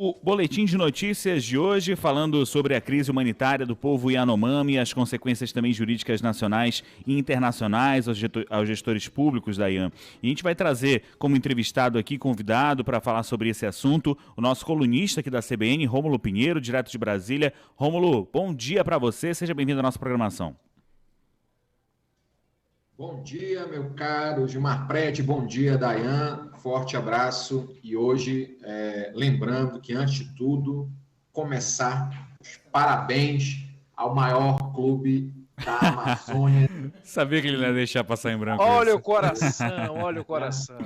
O boletim de notícias de hoje falando sobre a crise humanitária do povo Yanomami e as consequências também jurídicas nacionais e internacionais aos gestores públicos da IAM. E a gente vai trazer como entrevistado aqui, convidado para falar sobre esse assunto, o nosso colunista aqui da CBN, Rômulo Pinheiro, direto de Brasília. Rômulo, bom dia para você, seja bem-vindo à nossa programação. Bom dia, meu caro Gilmar Prete, bom dia, Dayan, forte abraço. E hoje, lembrando que, antes de tudo, começar os parabéns ao maior clube da Amazônia. Sabia que ele não ia deixar passar em branco. Olha o coração, olha o coração.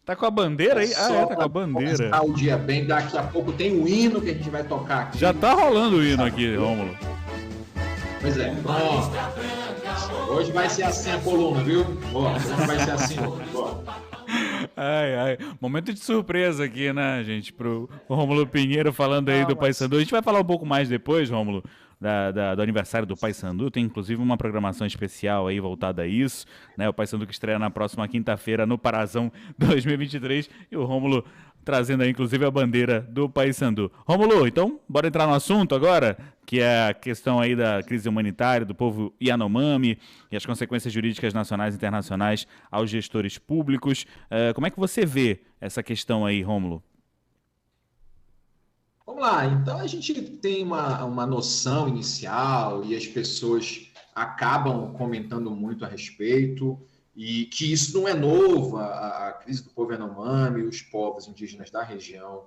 Tá com a bandeira aí? Tá com a bandeira. Começar o dia bem, daqui a pouco tem o hino que a gente vai tocar aqui. Já tá rolando o hino aqui, Rômulo. Pois é, pronto. Hoje vai ser assim a coluna, viu? Hoje vai ser assim. Momento de surpresa aqui, né, gente, pro Rômulo Pinheiro falando aí do Paysandu. A gente vai falar um pouco mais depois, Rômulo, do aniversário do Paysandu. Tem inclusive uma programação especial aí voltada a isso, né? O Paysandu que estreia na próxima quinta-feira no Parazão 2023 e o Rômulo trazendo aí inclusive a bandeira do Paysandu. Rômulo, então, bora entrar no assunto agora, que é a questão aí da crise humanitária do povo Yanomami e as consequências jurídicas nacionais e internacionais aos gestores públicos. Como é que você vê essa questão aí, Rômulo? Vamos lá, então a gente tem uma noção inicial e as pessoas acabam comentando muito a respeito, e que isso não é novo, a crise do povo Yanomami, os povos indígenas da região,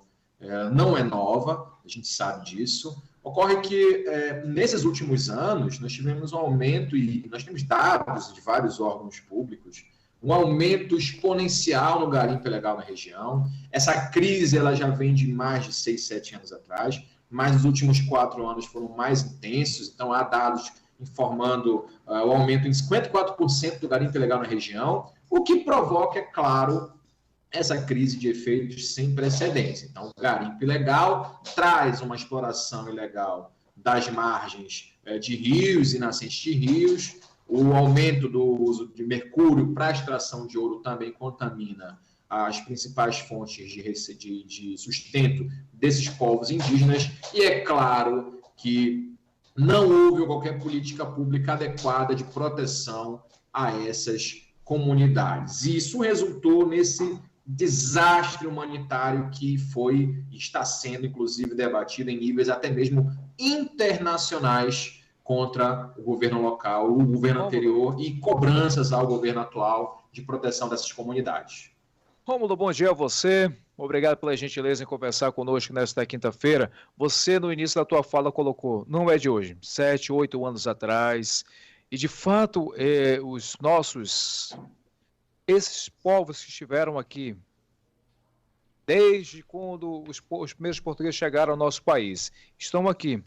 não é nova, a gente sabe disso. Ocorre que, nesses últimos anos, nós tivemos um aumento, e nós temos dados de vários órgãos públicos, um aumento exponencial no garimpo ilegal na região. Essa crise ela já vem de mais de 6, 7 anos atrás, mas os últimos 4 anos foram mais intensos, então há dados informando o aumento em 54% do garimpo ilegal na região, o que provoca, é claro, essa crise de efeitos sem precedentes. Então, o garimpo ilegal traz uma exploração ilegal das margens de rios e nascentes de rios, o aumento do uso de mercúrio para a extração de ouro também contamina as principais fontes de sustento desses povos indígenas, e é claro que não houve qualquer política pública adequada de proteção a essas comunidades. E isso resultou nesse desastre humanitário que foi e está sendo, inclusive, debatido em níveis até mesmo internacionais contra o governo local, o governo anterior, e cobranças ao governo atual de proteção dessas comunidades. Rômulo, bom dia a você. Obrigado pela gentileza em conversar conosco nesta quinta-feira. Você, no início da tua fala, colocou, não é de hoje, 7, 8 anos atrás. E, de fato, esses povos que estiveram aqui, desde quando os primeiros portugueses chegaram ao nosso país, estão aqui.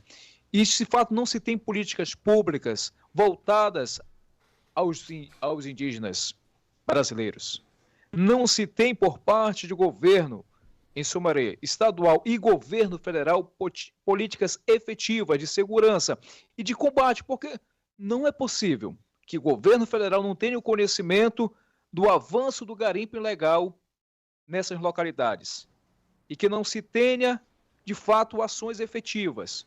E, de fato, não se tem políticas públicas voltadas aos indígenas brasileiros. Não se tem por parte de governo, em Sumaré, estadual e governo federal, políticas efetivas de segurança e de combate, porque não é possível que o governo federal não tenha o conhecimento do avanço do garimpo ilegal nessas localidades e que não se tenha, de fato, ações efetivas.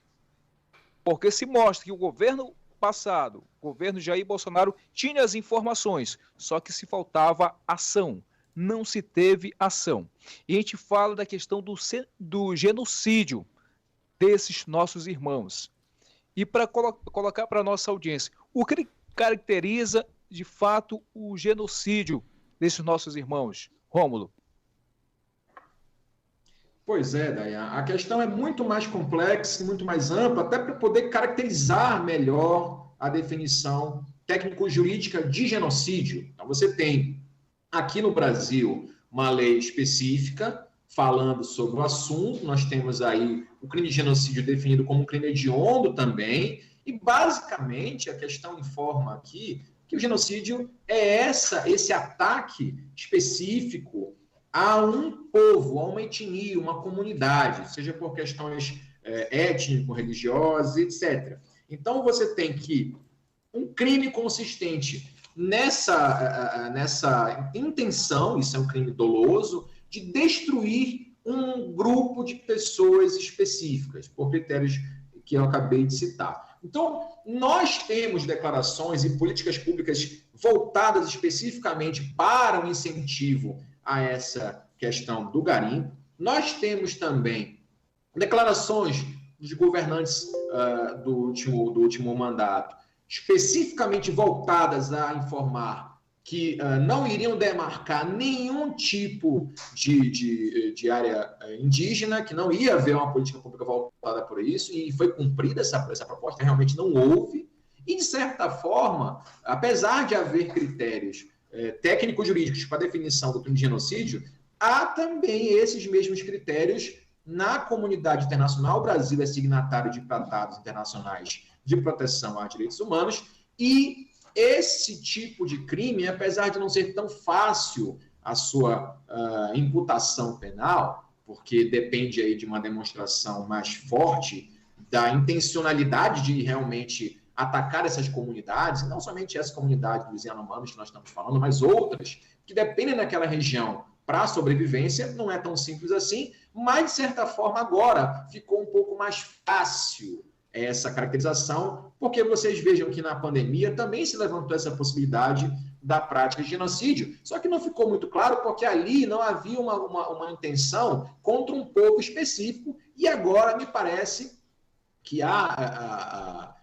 Porque se mostra que o governo passado, o governo Jair Bolsonaro, tinha as informações, só que se faltava ação. Não se teve ação. E a gente fala da questão do genocídio desses nossos irmãos. E para colocar para a nossa audiência, o que caracteriza, de fato, o genocídio desses nossos irmãos? Rômulo. Pois é, Dayan. A questão é muito mais complexa, muito mais ampla, até para poder caracterizar melhor a definição técnico-jurídica de genocídio. Então, você tem aqui no Brasil uma lei específica falando sobre o assunto. Nós temos aí o crime de genocídio definido como um crime hediondo também, e basicamente a questão informa aqui que o genocídio é esse ataque específico a um povo, a uma etnia, uma comunidade, seja por questões étnico-religiosas, etc. Então, você tem que um crime consistente nessa intenção, isso é um crime doloso, de destruir um grupo de pessoas específicas, por critérios que eu acabei de citar. Então, nós temos declarações e políticas públicas voltadas especificamente para o incentivo a essa questão do garimpo. Nós temos também declarações dos governantes do último mandato, especificamente voltadas a informar que não iriam demarcar nenhum tipo de área indígena, que não ia haver uma política pública voltada por isso, e foi cumprida essa proposta, realmente não houve. E, de certa forma, apesar de haver critérios técnico-jurídicos para a definição do crime de genocídio, há também esses mesmos critérios na comunidade internacional. O Brasil é signatário de tratados internacionais de proteção a direitos humanos, e esse tipo de crime, apesar de não ser tão fácil a sua imputação penal, porque depende aí de uma demonstração mais forte da intencionalidade de realmente atacar essas comunidades, não somente essa comunidade dos Yanomamis que nós estamos falando, mas outras que dependem daquela região para a sobrevivência, não é tão simples assim, mas, de certa forma, agora ficou um pouco mais fácil essa caracterização, porque vocês vejam que na pandemia também se levantou essa possibilidade da prática de genocídio, só que não ficou muito claro porque ali não havia uma intenção contra um povo específico, e agora me parece que há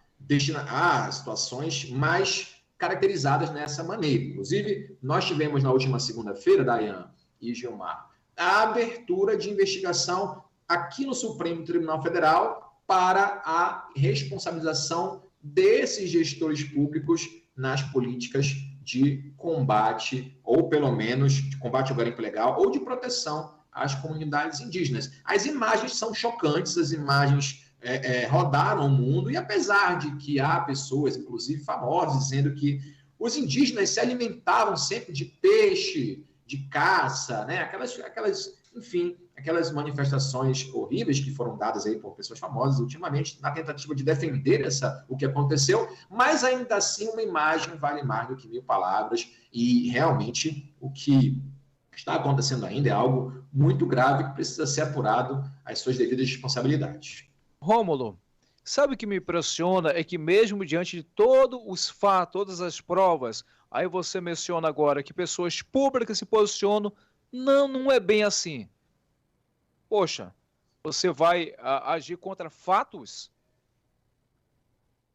situações mais caracterizadas nessa maneira. Inclusive, nós tivemos na última segunda-feira, Dayane e Gilmar, a abertura de investigação aqui no Supremo Tribunal Federal para a responsabilização desses gestores públicos nas políticas de combate, ou pelo menos de combate ao garimpo ilegal, ou de proteção às comunidades indígenas. As imagens são chocantes, as imagens rodaram o mundo, e apesar de que há pessoas, inclusive famosas, dizendo que os indígenas se alimentavam sempre de peixe, de caça, né? Aquelas manifestações horríveis que foram dadas aí por pessoas famosas ultimamente, na tentativa de defender o que aconteceu, mas ainda assim uma imagem vale mais do que 1000 palavras, e realmente o que está acontecendo ainda é algo muito grave que precisa ser apurado às suas devidas responsabilidades. Rômulo, sabe o que me impressiona é que mesmo diante de todos os fatos, todas as provas, aí você menciona agora que pessoas públicas se posicionam, não é bem assim. Poxa, você vai agir contra fatos?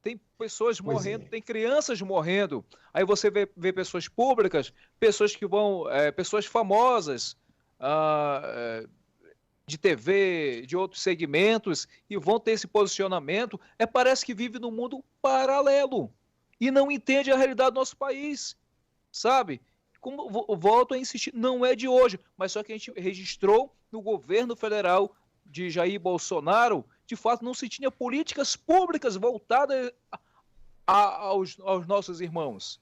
Tem pessoas morrendo, tem crianças morrendo. Aí você vê pessoas públicas, pessoas que vão, pessoas famosas de TV, de outros segmentos, e vão ter esse posicionamento. Parece que vive num mundo paralelo e não entende a realidade do nosso país, sabe? Como volto a insistir, não é de hoje, mas só que a gente registrou no governo federal de Jair Bolsonaro, de fato não se tinha políticas públicas voltadas aos nossos irmãos.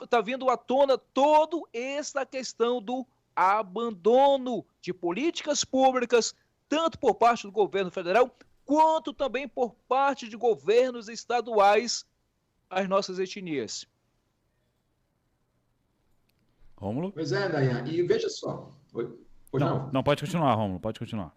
Tá vindo à tona toda essa questão do abandono de políticas públicas, tanto por parte do governo federal, quanto também por parte de governos estaduais às nossas etnias. Rômulo? Pois é, Dayane, e veja só. Não, pode continuar, Rômulo, pode continuar.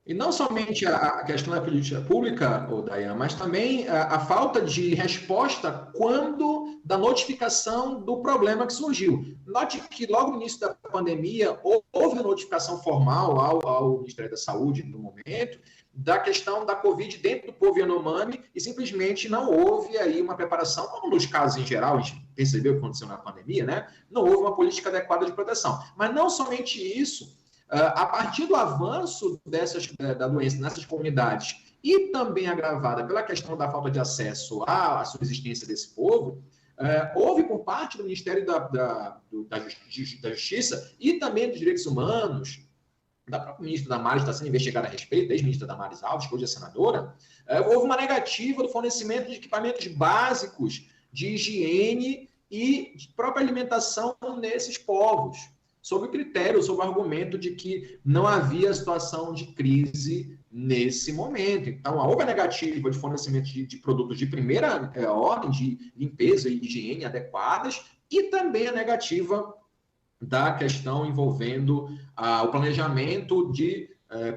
E não somente a questão da política pública, Dayane, mas também a falta de resposta quando da notificação do problema que surgiu. Note que logo no início da pandemia houve uma notificação formal ao Ministério da Saúde, no momento, da questão da Covid dentro do povo Yanomami, e simplesmente não houve aí uma preparação, como nos casos em geral, a gente percebeu o que aconteceu na pandemia, né? Não houve uma política adequada de proteção. Mas não somente isso, a partir do avanço da doença nessas comunidades, e também agravada pela questão da falta de acesso à subsistência desse povo, houve por parte do Ministério da Justiça e também dos Direitos Humanos, da própria ministra Damares, está sendo investigada a respeito, ex-ministra Damares Alves, que hoje é senadora, houve uma negativa do fornecimento de equipamentos básicos de higiene e de própria alimentação nesses povos, sob o critério, sob o argumento de que não havia situação de crise nesse momento. Então, houve a negativa de fornecimento de produtos de primeira ordem, de limpeza e higiene adequadas, e também a negativa da questão envolvendo o planejamento de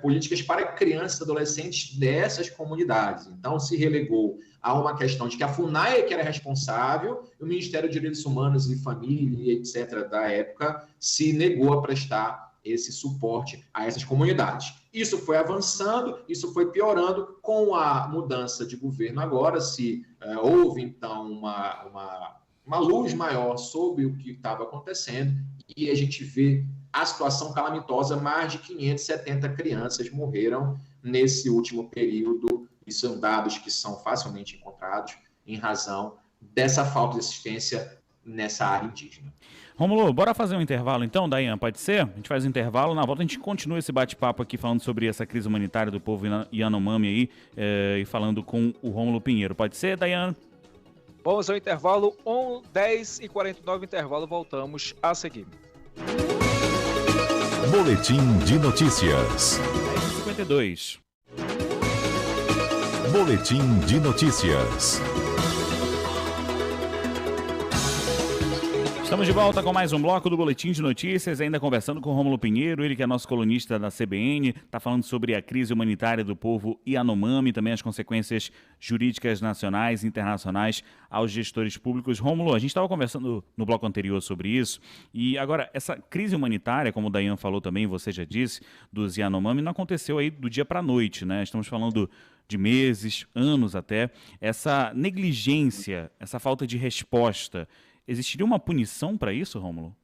políticas para crianças e adolescentes dessas comunidades. Então, se relegou a uma questão de que a FUNAI que era responsável, e o Ministério de Direitos Humanos e Família, etc., da época, se negou a prestar esse suporte a essas comunidades. Isso foi avançando, isso foi piorando. Com a mudança de governo agora, houve, então, uma luz maior sobre o que estava acontecendo, e a gente vê a situação calamitosa. Mais de 570 crianças morreram nesse último período, e são dados que são facilmente encontrados em razão dessa falta de assistência nessa área indígena. Rômulo, bora fazer um intervalo então, Dayan, pode ser? A gente faz um intervalo, na volta a gente continua esse bate-papo aqui falando sobre essa crise humanitária do povo Yanomami aí, e falando com o Rômulo Pinheiro. Pode ser, Dayan? Vamos ao intervalo, 10h49, intervalo, voltamos a seguir. Boletim de notícias. 10h52. Boletim de notícias. Estamos de volta com mais um bloco do Boletim de Notícias, ainda conversando com o Rômulo Pinheiro, ele que é nosso colunista da CBN, está falando sobre a crise humanitária do povo Yanomami, também as consequências jurídicas nacionais e internacionais aos gestores públicos. Rômulo, a gente estava conversando no bloco anterior sobre isso, e agora essa crise humanitária, como o Dayan falou também, você já disse, dos Yanomami, não aconteceu aí do dia para a noite, né? Estamos falando de meses, anos até. Essa negligência, essa falta de resposta, existiria uma punição para isso, Rômulo?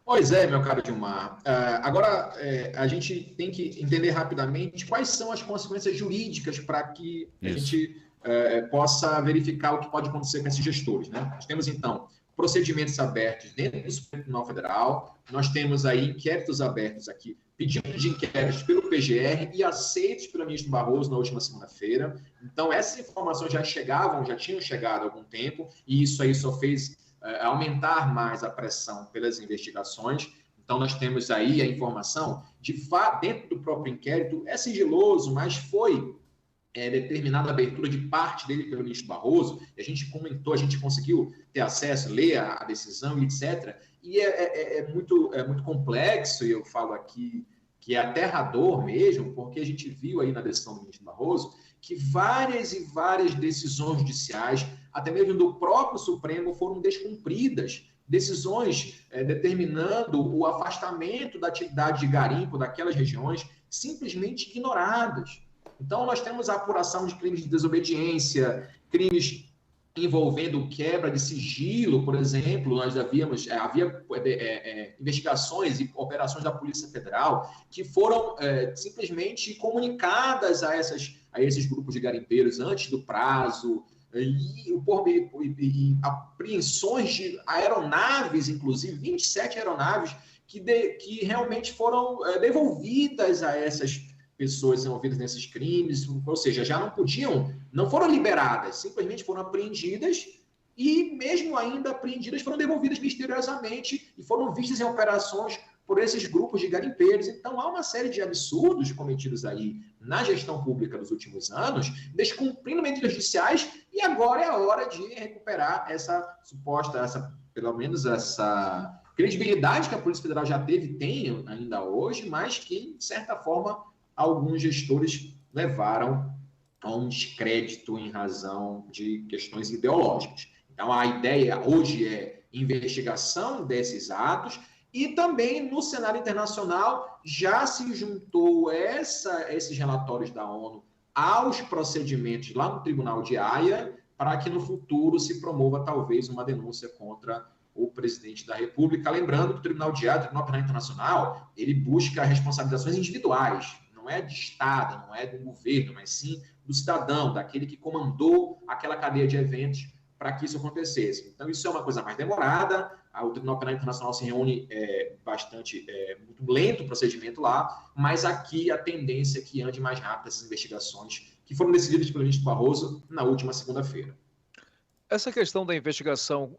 Pois é, meu caro Gilmar. Agora, a gente tem que entender rapidamente quais são as consequências jurídicas para que a gente possa verificar o que pode acontecer com esses gestores, né? Nós temos, então, procedimentos abertos dentro do Supremo Tribunal Federal, nós temos aí inquéritos abertos aqui, pedidos de inquéritos pelo PGR e aceitos pelo ministro Barroso na última segunda-feira. Então, essas informações já tinham chegado há algum tempo, e isso aí só fez aumentar mais a pressão pelas investigações. Então, nós temos aí a informação, de fato, dentro do próprio inquérito, é sigiloso, mas foi determinada a abertura de parte dele pelo ministro Barroso, e a gente comentou, a gente conseguiu ter acesso, ler a decisão e etc., e é muito complexo, e eu falo aqui que é aterrador mesmo, porque a gente viu aí na decisão do ministro Barroso que várias e várias decisões judiciais, até mesmo do próprio Supremo, foram descumpridas, decisões determinando o afastamento da atividade de garimpo daquelas regiões, simplesmente ignoradas. Então, nós temos a apuração de crimes de desobediência, crimes envolvendo quebra de sigilo, por exemplo. Nós havia investigações e operações da Polícia Federal que foram simplesmente comunicadas a esses grupos de garimpeiros antes do prazo, e apreensões de aeronaves, inclusive 27 aeronaves que realmente foram devolvidas a essas pessoas envolvidas nesses crimes, ou seja, não foram liberadas, simplesmente foram apreendidas, e mesmo ainda apreendidas foram devolvidas misteriosamente e foram vistas em operações por esses grupos de garimpeiros. Então, há uma série de absurdos cometidos aí na gestão pública nos últimos anos, descumprindo medidas judiciais, e agora é a hora de recuperar pelo menos essa credibilidade que a Polícia Federal já tem ainda hoje, mas que, de certa forma, alguns gestores levaram a um descrédito em razão de questões ideológicas. Então, a ideia hoje é investigação desses atos, e também no cenário internacional já se juntou esses relatórios da ONU aos procedimentos lá no Tribunal de Haia, para que no futuro se promova talvez uma denúncia contra o presidente da República. Lembrando que o Tribunal de Haia, o Tribunal Penal Internacional, ele busca responsabilizações individuais, não é de Estado, não é do governo, mas sim do cidadão, daquele que comandou aquela cadeia de eventos para que isso acontecesse. Então, isso é uma coisa mais demorada, o Tribunal Penal Internacional se reúne muito lento o procedimento lá, mas aqui a tendência é que ande mais rápido essas investigações que foram decididas pelo ministro Barroso na última segunda-feira. Essa questão da investigação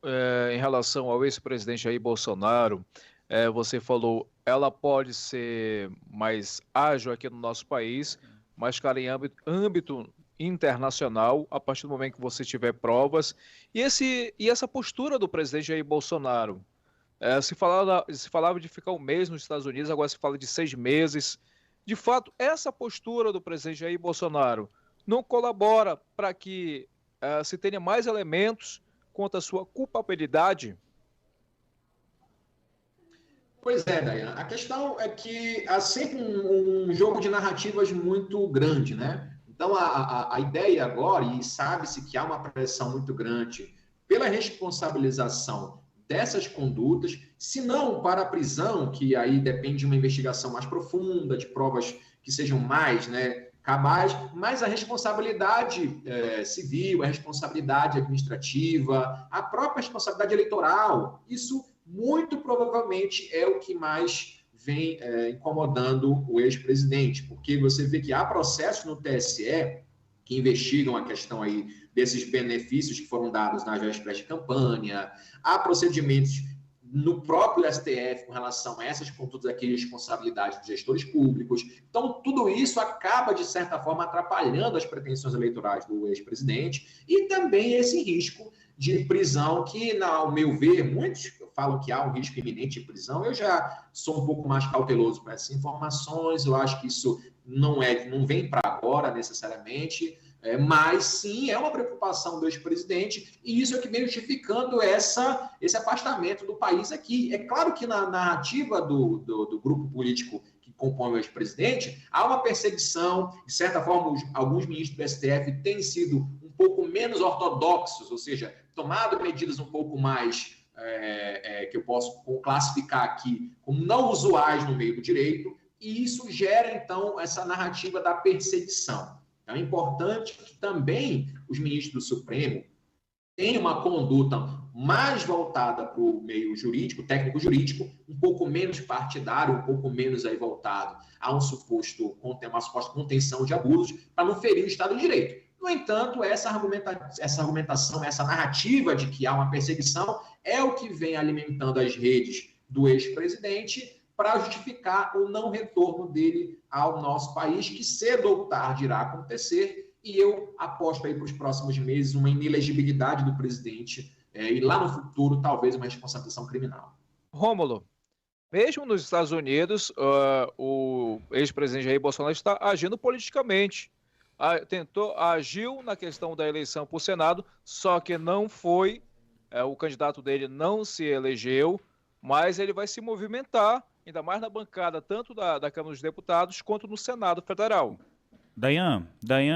em relação ao ex-presidente Jair Bolsonaro, você falou, ela pode ser mais ágil aqui no nosso país, mas, cara, em âmbito internacional, a partir do momento que você tiver provas. E essa postura do presidente Jair Bolsonaro, Se falava de ficar um mês nos Estados Unidos, agora se fala de 6 meses. De fato, essa postura do presidente Jair Bolsonaro não colabora para que se tenha mais elementos quanto à sua culpabilidade? Pois é, Dayan. A questão é que há sempre um jogo de narrativas muito grande, né? Então, a ideia agora, e sabe-se que há uma pressão muito grande pela responsabilização dessas condutas, se não para a prisão, que aí depende de uma investigação mais profunda, de provas que sejam mais, né, cabais, mas a responsabilidade civil, a responsabilidade administrativa, a própria responsabilidade eleitoral, isso muito provavelmente é o que mais vem incomodando o ex-presidente, porque você vê que há processos no TSE que investigam a questão aí desses benefícios que foram dados nas vésperas de campanha, há procedimentos no próprio STF com relação a essas condutas aqui de responsabilidade dos gestores públicos. Então, tudo isso acaba, de certa forma, atrapalhando as pretensões eleitorais do ex-presidente e também esse risco de prisão que, ao meu ver, muitos falam que há um risco iminente de prisão. Eu já sou um pouco mais cauteloso para essas informações, eu acho que isso não vem para agora, necessariamente, mas sim, é uma preocupação do ex-presidente, e isso é que vem justificando esse afastamento do país aqui. É claro que na narrativa do grupo político que compõe o ex-presidente, há uma perseguição, de certa forma, alguns ministros do STF têm sido um pouco menos ortodoxos, ou seja, tomado medidas um pouco mais, que eu posso classificar aqui como não usuais no meio do direito, e isso gera, então, essa narrativa da perseguição. É importante que também os ministros do Supremo tenham uma conduta mais voltada para o meio jurídico, técnico-jurídico, um pouco menos partidário, um pouco menos aí voltado a uma suposta contenção de abusos, para não ferir o Estado de Direito. No entanto, essa argumentação, essa narrativa de que há uma perseguição é o que vem alimentando as redes do ex-presidente para justificar o não retorno dele ao nosso país, que cedo ou tarde irá acontecer, e eu aposto aí para os próximos meses uma inelegibilidade do presidente e lá no futuro talvez uma responsabilização criminal. Rômulo, mesmo nos Estados Unidos, o ex-presidente Jair Bolsonaro está agindo politicamente. Agiu na questão da eleição para o Senado, só que não foi, o candidato dele não se elegeu, mas ele vai se movimentar, ainda mais na bancada, tanto da Câmara dos Deputados, quanto no Senado Federal. Dayan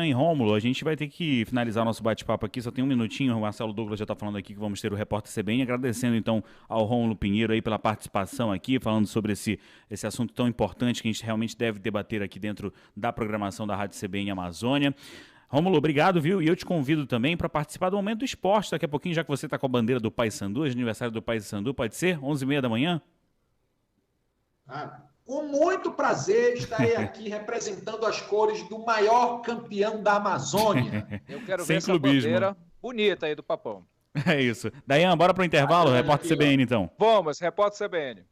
e Rômulo, a gente vai ter que finalizar nosso bate-papo aqui, só tem um minutinho, o Marcelo Douglas já está falando aqui que vamos ter o repórter CBN, agradecendo então ao Rômulo Pinheiro aí pela participação aqui, falando sobre esse assunto tão importante que a gente realmente deve debater aqui dentro da programação da Rádio CBN Amazônia. Rômulo, obrigado, viu? E eu te convido também para participar do Momento do Esporte, daqui a pouquinho, já que você está com a bandeira do Paysandu, hoje é aniversário do Paysandu, pode ser? 11h30 da manhã? Com muito prazer estarei aqui representando as cores do maior campeão da Amazônia. Eu quero ver essa bandeira bonita aí do Papão. É isso. Dayan, bora pro intervalo, repórter CBN então. Vamos, repórter CBN.